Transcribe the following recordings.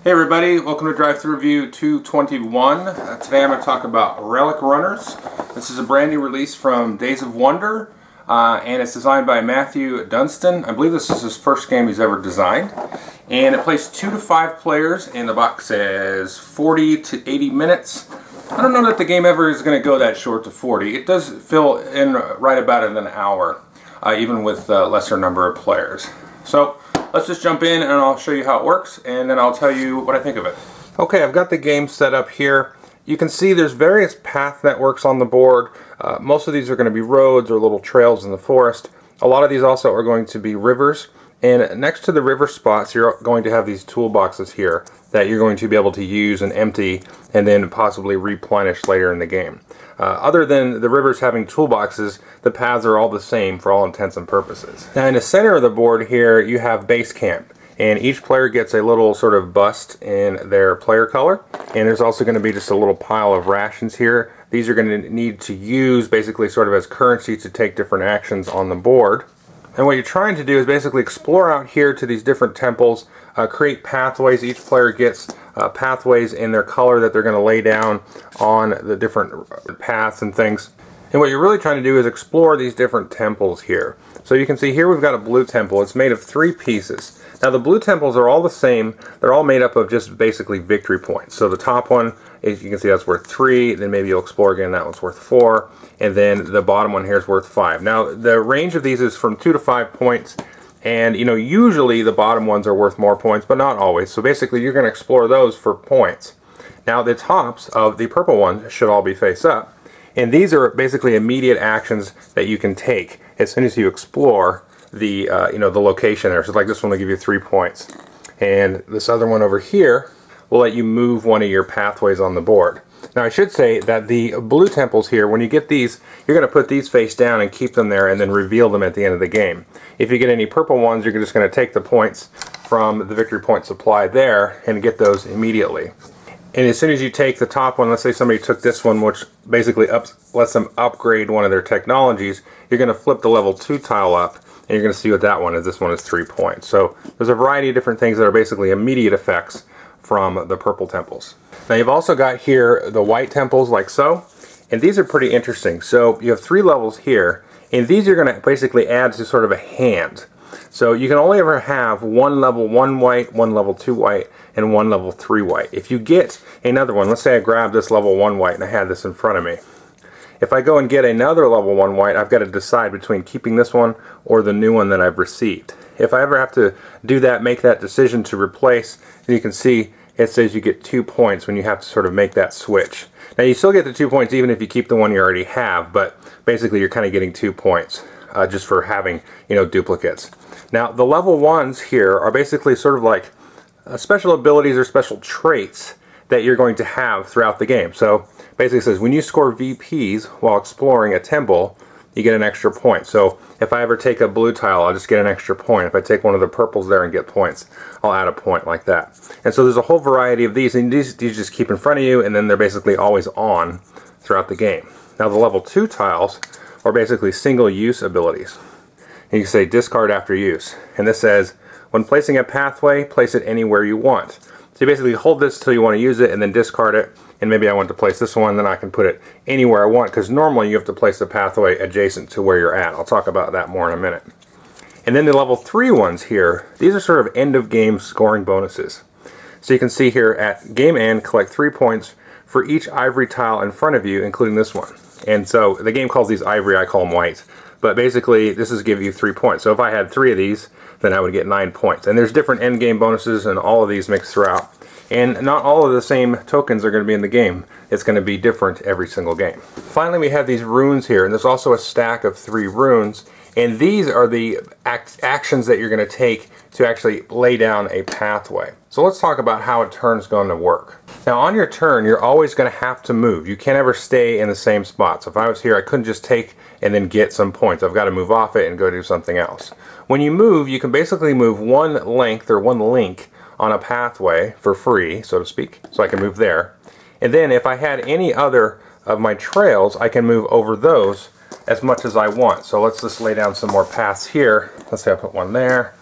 Hey everybody, welcome to Drive Thru Review 221. Today I'm going to talk about Relic runners. This is a brand new release from Days of Wonder, and it's designed by Matthew Dunstan. I believe this is his first game he's ever designed. And it plays 2 to 5 players, and the box says 40 to 80 minutes. I don't know that the game ever is going to go that short to 40. It does fill in right about an hour, even with a lesser number of players. So let's just jump in and I'll show you how it works, and then I'll tell you what I think of it. Okay, I've got the game set up here. You can see there's various path networks on the board. Most of these are going to be roads or little trails in the forest. A lot of these also are going to be rivers. And next to the river spots, you're going to have these toolboxes here that you're going to be able to use and empty and then possibly replenish later in the game. Other than the rivers having toolboxes, the paths are all the same for all intents and purposes. Now in the center of the board here, you have base camp. And each player gets a little sort of bust in their player color. And there's also going to be just a little pile of rations here. These are going to need to use basically sort of as currency to take different actions on the board. And what you're trying to do is basically explore out here to these different temples, create pathways. Each player gets pathways in their color that they're going to lay down on the different paths and things. And what you're really trying to do is explore these different temples here. So you can see here we've got a blue temple. It's made of 3 pieces. Now the blue temples are all the same. They're all made up of just basically victory points. So the top one, as you can see, that's worth 3. Then maybe you'll explore again, that one's worth 4. And then the bottom one here is worth 5. Now the range of these is from 2 to 5 points. And you know, usually the bottom ones are worth more points, but not always. So basically you're going to explore those for points. Now the tops of the purple ones should all be face up. And these are basically immediate actions that you can take as soon as you explore the the location there. So like this one will give you 3 points, and this other one over here will let you move one of your pathways on the board. Now I should say that the blue temples here, when you get these, you're going to put these face down and keep them there and then reveal them at the end of the game. If you get any purple ones, you're just going to take the points from the victory point supply there and get those immediately. And as soon as you take the top one, let's say somebody took this one, which basically lets them upgrade one of their technologies, you're going to flip the level 2 tile up, and you're going to see what that one is. This one is 3 points. So there's a variety of different things that are basically immediate effects from the purple temples. Now you've also got here the white temples like so, and these are pretty interesting. So you have 3 levels here, and these are going to basically add to sort of a hand. So you can only ever have one level 1 white, one level 2 white, and one level 3 white. If you get another one, let's say I grab this level 1 white and I had this in front of me. If I go and get another level 1 white, I've got to decide between keeping this one or the new one that I've received. If I ever have to do that, make that decision to replace, you can see it says you get 2 points when you have to sort of make that switch. Now you still get the 2 points even if you keep the one you already have, but basically you're kind of getting 2 points just for having, duplicates. Now the level 1s here are basically sort of like special abilities or special traits that you're going to have throughout the game. So basically it says when you score VPs while exploring a temple, you get an extra point. So if I ever take a blue tile, I'll just get an extra point. If I take one of the purples there and get points, I'll add a point like that. And so there's a whole variety of these, and these just keep in front of you, and then they're basically always on throughout the game. Now the level 2 tiles are basically single-use abilities. And you can say discard after use. And this says, when placing a pathway, place it anywhere you want. So you basically hold this till you want to use it and then discard it. And maybe I want to place this one, then I can put it anywhere I want, because normally you have to place the pathway adjacent to where you're at. I'll talk about that more in a minute. And then the level 3 ones here, these are sort of end of game scoring bonuses. So you can see here at game end, collect 3 points for each ivory tile in front of you, including this one. And so the game calls these ivory, I call them white. But basically, this is give you 3 points. So if I had 3 of these, then I would get 9 points. And there's different end game bonuses, and all of these mixed throughout. And not all of the same tokens are going to be in the game. It's going to be different every single game. Finally, we have these runes here, and there's also a stack of 3 runes. And these are the actions that you're going to take to actually lay down a pathway. So let's talk about how a turn is going to work. Now on your turn, you're always going to have to move. You can't ever stay in the same spot. So if I was here, I couldn't just take and then get some points. I've got to move off it and go do something else. When you move, you can basically move one length or one link on a pathway for free, so to speak. So I can move there. And then if I had any other of my trails, I can move over those as much as I want. So let's just lay down some more paths here. Let's say I put one there,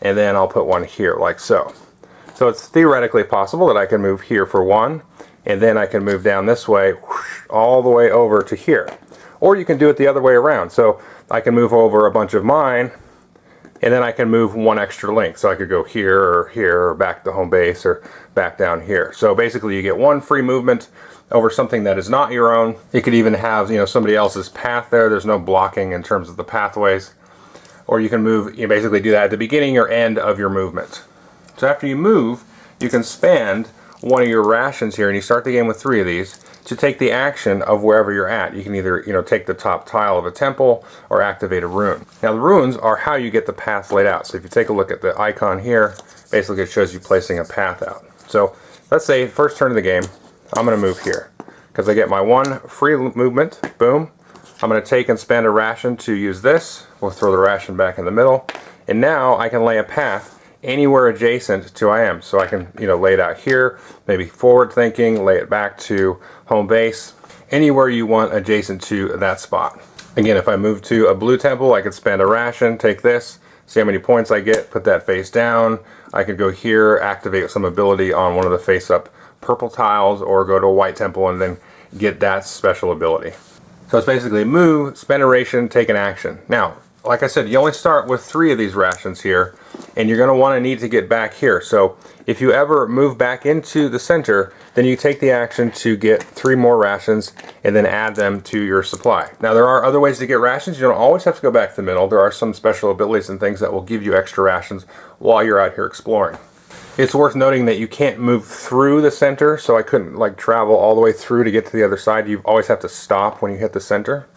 and then I'll put one here like so. So it's theoretically possible that I can move here for 1, and then I can move down this way, whoosh, all the way over to here. Or you can do it the other way around. So I can move over a bunch of mine, and then I can move 1 extra link. So I could go here, or back to home base, or back down here. So basically you get 1 free movement over something that is not your own. You could even have, somebody else's path there. There's no blocking in terms of the pathways. Or you can move, basically do that at the beginning or end of your movement. So after you move, you can spend one of your rations here, and you start the game with 3 of these, to take the action of wherever you're at. You can either, take the top tile of a temple or activate a rune. Now the runes are how you get the path laid out. So if you take a look at the icon here, basically it shows you placing a path out. So let's say first turn of the game, I'm going to move here because I get my 1 free movement. Boom. I'm going to take and spend a ration to use this. We'll throw the ration back in the middle, and now I can lay a path anywhere adjacent to I am. So I can, lay it out here, maybe forward thinking, lay it back to home base, anywhere you want adjacent to that spot. Again, if I move to a blue temple, I could spend a ration, take this, see how many points I get, put that face down. I could go here, activate some ability on one of the face up purple tiles, or go to a white temple and then get that special ability. So it's basically move, spend a ration, take an action. Now, like I said, you only start with 3 of these rations here, and you're going to want to need to get back here. So if you ever move back into the center, then you take the action to get 3 more rations and then add them to your supply. Now there are other ways to get rations. You don't always have to go back to the middle. There are some special abilities and things that will give you extra rations while you're out here exploring. It's worth noting that you can't move through the center, so I couldn't travel all the way through to get to the other side. You always have to stop when you hit the center.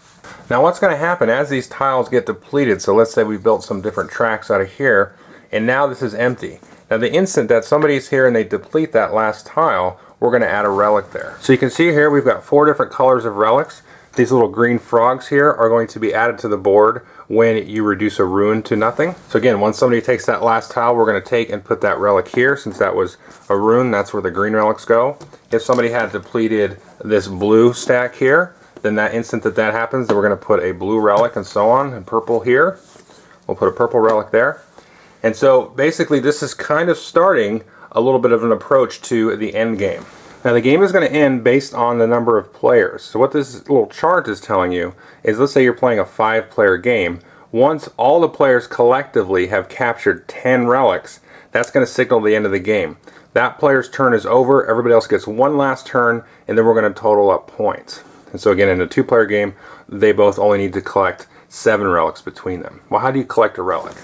Now what's going to happen as these tiles get depleted, so let's say we built some different tracks out of here, and now this is empty. Now the instant that somebody's here and they deplete that last tile, we're going to add a relic there. So you can see here we've got 4 different colors of relics. These little green frogs here are going to be added to the board when you reduce a rune to nothing. So again, once somebody takes that last tile, we're going to take and put that relic here. Since that was a rune, that's where the green relics go. If somebody had depleted this blue stack here, then that instant that happens, then we're going to put a blue relic and so on, and purple here. We'll put a purple relic there. And so basically this is kind of starting a little bit of an approach to the end game. Now the game is going to end based on the number of players. So what this little chart is telling you is, let's say you're playing a 5-player game. Once all the players collectively have captured 10 relics, that's going to signal the end of the game. That player's turn is over, everybody else gets 1 last turn, and then we're going to total up points. And so again, in a 2-player game, they both only need to collect 7 relics between them. Well, how do you collect a relic?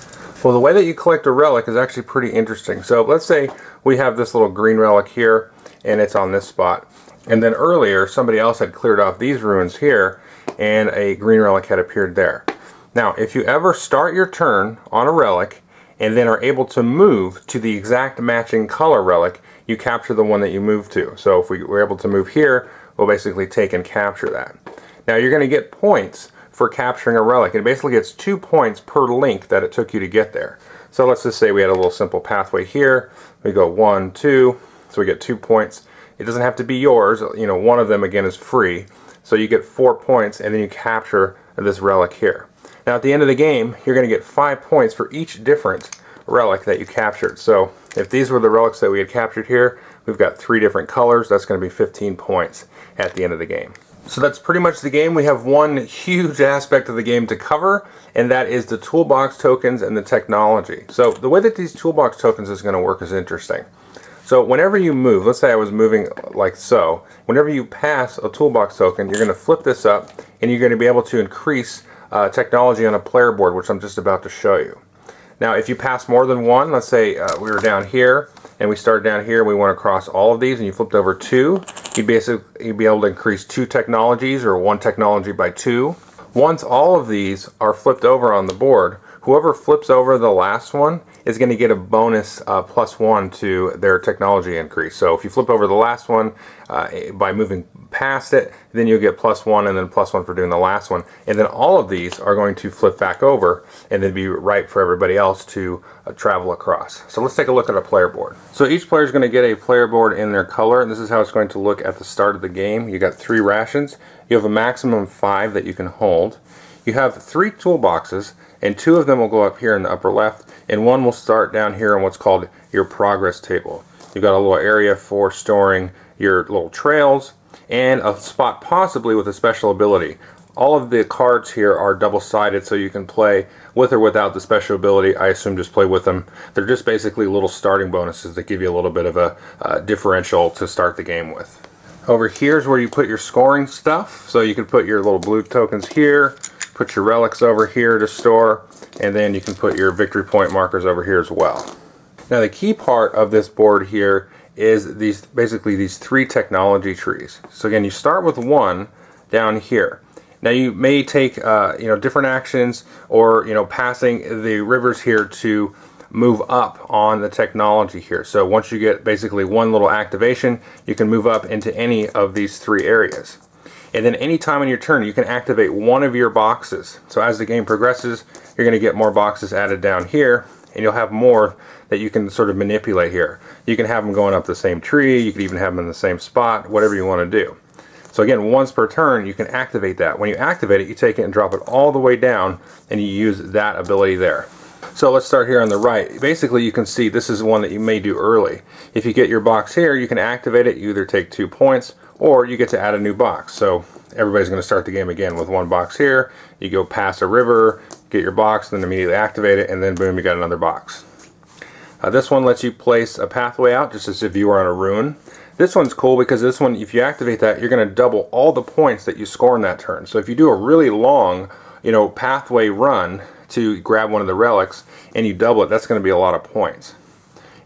Well, the way that you collect a relic is actually pretty interesting. So let's say we have this little green relic here, and it's on this spot. And then earlier, somebody else had cleared off these ruins here, and a green relic had appeared there. Now, if you ever start your turn on a relic, and then are able to move to the exact matching color relic, you capture the one that you moved to. So if we were able to move here, we'll basically take and capture that. Now you're going to get points for capturing a relic. It basically gets 2 points per link that it took you to get there. So let's just say we had a little simple pathway here. We go 1, 2, so we get 2 points. It doesn't have to be yours. One of them again is free. So you get 4 points, and then you capture this relic here. Now at the end of the game, you're going to get 5 points for each different relic that you captured. So if these were the relics that we had captured here, we've got 3 different colors. That's going to be 15 points at the end of the game. So that's pretty much the game. We have one huge aspect of the game to cover, and that is the toolbox tokens and the technology. So the way that these toolbox tokens is going to work is interesting. So whenever you move, let's say I was moving like so, whenever you pass a toolbox token, you're going to flip this up, and you're going to be able to increase technology on a player board, which I'm just about to show you. Now if you pass more than one, let's say we were down here, and we started down here, we went across all of these, and you flipped over 2, you'd be able to increase 2 technologies, or 1 technology by 2. Once all of these are flipped over on the board, whoever flips over the last one is going to get a bonus +1 to their technology increase. So if you flip over the last one by moving past it, then you'll get +1 and then +1 for doing the last one. And then all of these are going to flip back over and then be right for everybody else to travel across. So let's take a look at a player board. So each player is going to get a player board in their color, and this is how it's going to look at the start of the game. You got 3 rations. You have a maximum of 5 that you can hold. You have 3 toolboxes, and 2 of them will go up here in the upper left, and 1 will start down here on what's called your progress table. You've got a little area for storing your little trails, and a spot possibly with a special ability. All of the cards here are double-sided, so you can play with or without the special ability. I assume just play with them. They're just basically little starting bonuses that give you a little bit of a differential to start the game with. Over here is where you put your scoring stuff. So you can put your little blue tokens here, put your relics over here to store, and then you can put your victory point markers over here as well. Now the key part of this board here is basically these 3 technology trees. So again, you start with 1 down here. Now you may take different actions, or passing the rivers here to move up on the technology here. So once you get basically 1 little activation, you can move up into any of these 3 areas. And then any time on your turn, you can activate 1 of your boxes. So as the game progresses, you're going to get more boxes added down here, and you'll have more that you can sort of manipulate here. You can have them going up the same tree, you can even have them in the same spot, whatever you want to do. So again, once per turn, you can activate that. When you activate it, you take it and drop it all the way down, and you use that ability there. So let's start here on the right. Basically, you can see this is one that you may do early. If you get your box here, you can activate it. You either take 2 points, or you get to add a new box. So everybody's going to start the game again with 1 box here. You go past a river, get your box, then immediately activate it, and then boom, you got another box. This one lets you place a pathway out just as if you were on a rune. This one's cool because this one, if you activate that, you're going to double all the points that you score in that turn. So if you do a really long, pathway run to grab one of the relics and you double it, that's going to be a lot of points.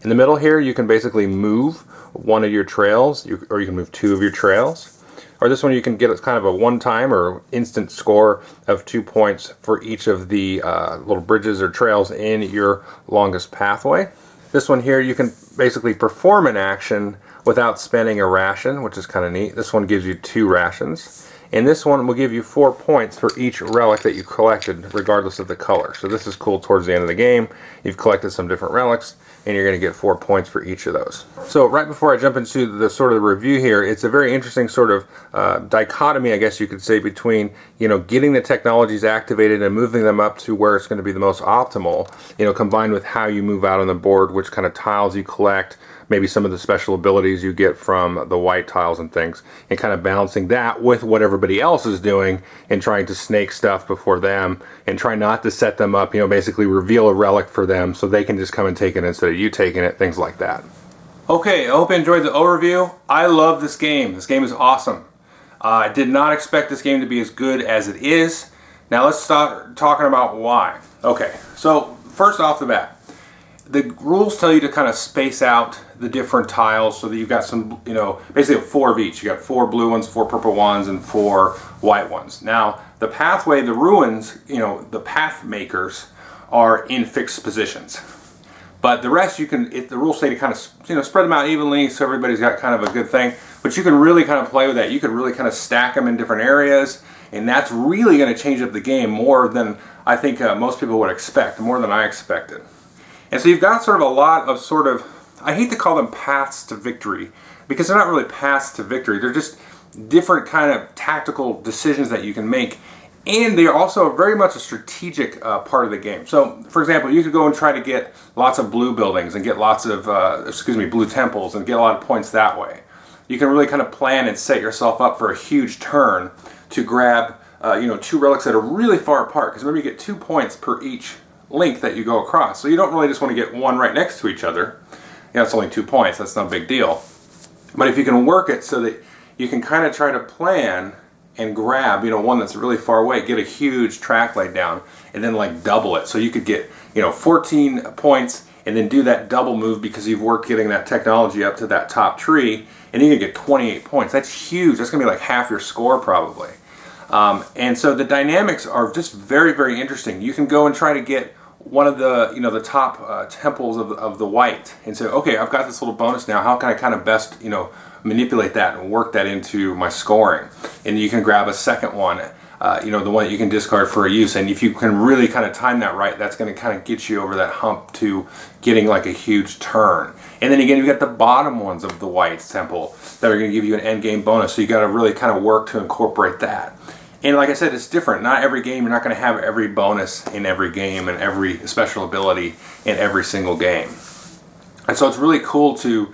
In the middle here, you can basically move 1 of your trails, or you can move 2 of your trails. Or this one, you can get kind of a one-time or instant score of 2 points for each of the little bridges or trails in your longest pathway. This one here, you can basically perform an action without spending a ration, which is kind of neat. This one gives you 2 rations. And this one will give you 4 points for each relic that you collected, regardless of the color. So this is cool towards the end of the game. You've collected some different relics, and you're going to get 4 points for each of those. So right before I jump into the sort of review here, it's a very interesting sort of dichotomy, I guess you could say, between getting the technologies activated and moving them up to where it's going to be the most optimal, combined with how you move out on the board, which kind of tiles you collect, maybe some of the special abilities you get from the white tiles and things, and kind of balancing that with what everybody else is doing and trying to snake stuff before them and try not to set them up, basically reveal a relic for them so they can just come and take it instead of you taking it, things like that. Okay, I hope you enjoyed the overview. I love this game. This game is awesome. I did not expect this game to be as good as it is. Now let's start talking about why. Okay, so first off the bat, the rules tell you to kind of space out the different tiles so that you've got some, basically 4 of each. You got 4 blue ones, 4 purple ones, and 4 white ones. Now, the pathway, the ruins, the path makers are in fixed positions. But the rest, you can, the rules say to kind of, spread them out evenly so everybody's got kind of a good thing. But you can really kind of play with that. You can really kind of stack them in different areas, and that's really going to change up the game more than I think most people would expect, more than I expected. And so you've got sort of a lot of I hate to call them paths to victory, because they're not really paths to victory. They're just different kind of tactical decisions that you can make. And they are also very much a strategic part of the game. So, for example, you could go and try to get lots of blue buildings and get lots of, blue temples and get a lot of points that way. You can really kind of plan and set yourself up for a huge turn to grab, 2 relics that are really far apart. Because remember, you get 2 points per each link that you go across. So you don't really just want to get one right next to each other. It's only 2 points. That's not a big deal. But if you can work it so that you can kind of try to plan and grab, one that's really far away, get a huge track laid down, and then like double it. So you could get, 14 points and then do that double move because you've worked getting that technology up to that top tree, and you can get 28 points. That's huge. That's going to be like half your score probably. And so the dynamics are just very, very interesting. You can go and try to get one of the, the top temples of the white and say, okay, I've got this little bonus now. How can I kind of best, manipulate that and work that into my scoring? And you can grab a second one, the one that you can discard for a use. And if you can really kind of time that right, that's going to kind of get you over that hump to getting like a huge turn. And then again, you got the bottom ones of the white temple that are going to give you an end game bonus. So you got to really kind of work to incorporate that. And like I said, it's different. Not every game, you're not going to have every bonus in every game and every special ability in every single game. And so it's really cool to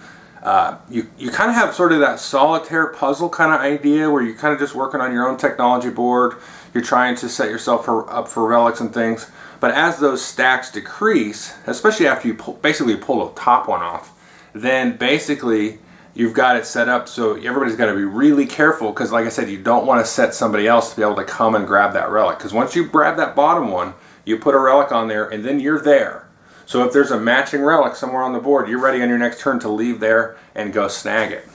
You kind of have sort of that solitaire puzzle kind of idea where you're kind of just working on your own technology board. You're trying to set yourself up for relics and things. But as those stacks decrease, especially after you basically pull the top one off, then basically you've got it set up so everybody's got to be really careful, because like I said, you don't want to set somebody else to be able to come and grab that relic, because once you grab that bottom one, you put a relic on there and then you're there. So if there's a matching relic somewhere on the board, you're ready on your next turn to leave there and go snag it.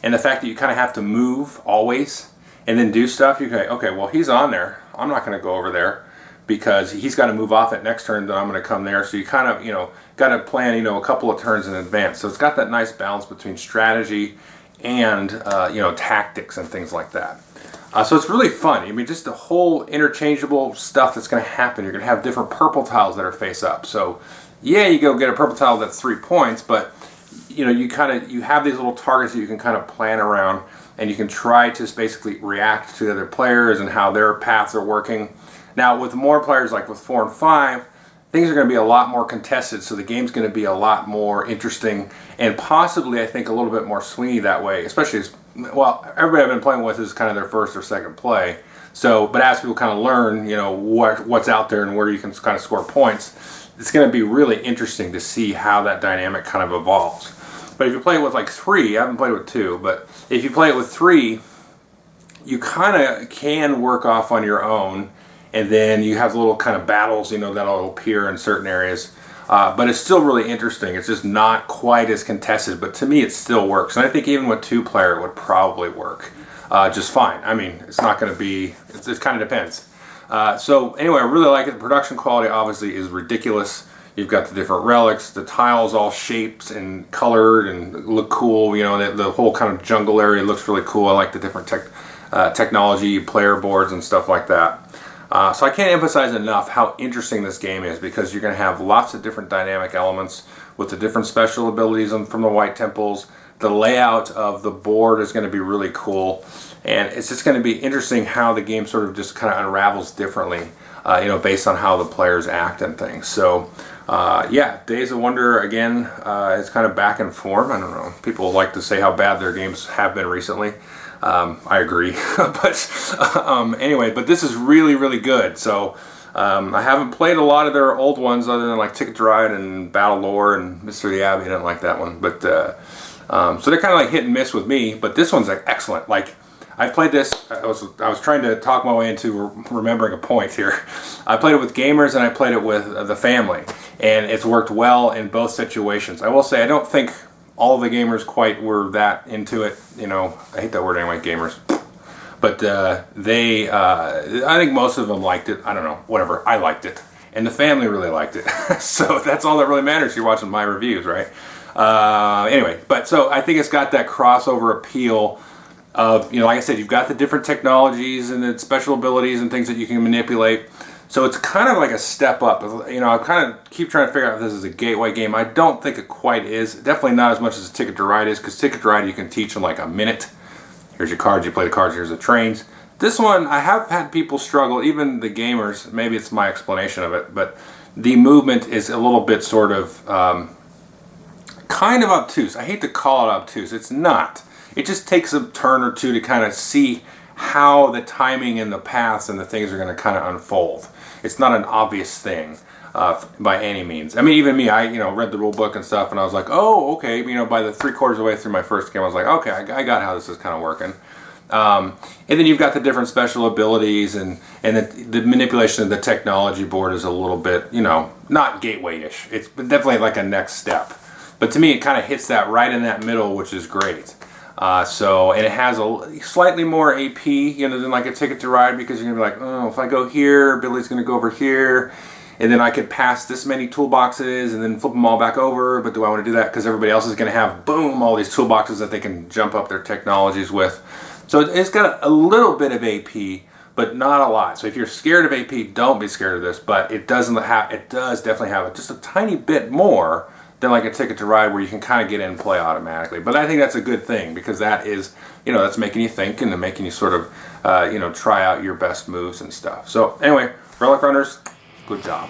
And the fact that you kind of have to move always and then do stuff, you can, okay, well, he's on there, I'm not going to go over there because he's got to move off at next turn, then I'm going to come there. So you kind of, got to plan, a couple of turns in advance. So it's got that nice balance between strategy and, tactics and things like that. So it's really fun. I mean, just the whole interchangeable stuff that's going to happen. You're going to have different purple tiles that are face up. So yeah, you go get a purple tile that's 3 points, but you have these little targets that you can kind of plan around, and you can try to basically react to the other players and how their paths are working. Now, with more players, like with 4 and 5, things are going to be a lot more contested, so the game's going to be a lot more interesting, and possibly, I think, a little bit more swingy that way, especially as, well, everybody I've been playing with is kind of their first or second play. So, but as people kind of learn, what's out there and where you can kind of score points, it's going to be really interesting to see how that dynamic kind of evolves. But if you play it with like 3, I haven't played it with 2, but if you play it with 3, you kind of can work off on your own, and then you have little kind of battles, that'll appear in certain areas. But it's still really interesting. It's just not quite as contested, but to me it still works. And I think even with 2-player it would probably work just fine. I mean, it's not going to be, it kind of depends. So anyway, I really like it. The production quality obviously is ridiculous. You've got the different relics, the tiles all shaped and colored and look cool. The whole kind of jungle area looks really cool. I like the different technology, player boards and stuff like that. So I can't emphasize enough how interesting this game is, because you're going to have lots of different dynamic elements with the different special abilities from the White Temples. The layout of the board is going to be really cool, and it's just going to be interesting how the game sort of just kind of unravels differently, based on how the players act and things. So yeah, Days of Wonder again is kind of back in form. I don't know, people like to say how bad their games have been recently. I agree, but anyway, but this is really, really good. So I haven't played a lot of their old ones other than like Ticket to Ride and Battle Lore and Mr. the Abbey. I didn't like that one, but so they're kind of like hit and miss with me. But this one's like excellent. Like, I've played this. I was trying to talk my way into remembering a point here. I played it with gamers and I played it with the family, and it's worked well in both situations. I will say I don't think all of the gamers quite were that into it. I hate that word anyway, gamers. But I think most of them liked it. I don't know, whatever. I liked it, and the family really liked it. So that's all that really matters. You're watching my reviews, right? Anyway, but so I think it's got that crossover appeal of, like I said, you've got the different technologies and the special abilities and things that you can manipulate. So it's kind of like a step up. I kind of keep trying to figure out if this is a gateway game. I don't think it quite is. Definitely not as much as Ticket to Ride is, because Ticket to Ride you can teach in like a minute. Here's your cards, you play the cards, here's the trains. This one, I have had people struggle, even the gamers, maybe it's my explanation of it, but the movement is a little bit sort of kind of obtuse. I hate to call it obtuse. It's not. It just takes a turn or two to kind of see how the timing and the paths and the things are going to kind of unfold. It's not an obvious thing by any means. I mean, even me, I read the rule book and stuff, and I was like, oh, okay. By the 3/4 of the way through my first game, I was like, okay, I got how this is kind of working. And then you've got the different special abilities, and the manipulation of the technology board is a little bit, not gateway-ish. It's definitely like a next step. But to me, it kind of hits that right in that middle, which is great. And it has a slightly more AP, than like a Ticket to Ride, because you're going to be like, oh, if I go here, Billy's going to go over here, and then I could pass this many toolboxes and then flip them all back over, but do I want to do that? Because everybody else is going to have, boom, all these toolboxes that they can jump up their technologies with. So it's got a little bit of AP, but not a lot. So if you're scared of AP, don't be scared of this, but it does definitely have just a tiny bit more than like a Ticket to Ride, where you can kind of get in and play automatically. But I think that's a good thing, because that is, that's making you think and making you sort of, try out your best moves and stuff. So anyway, Relic Runners, good job.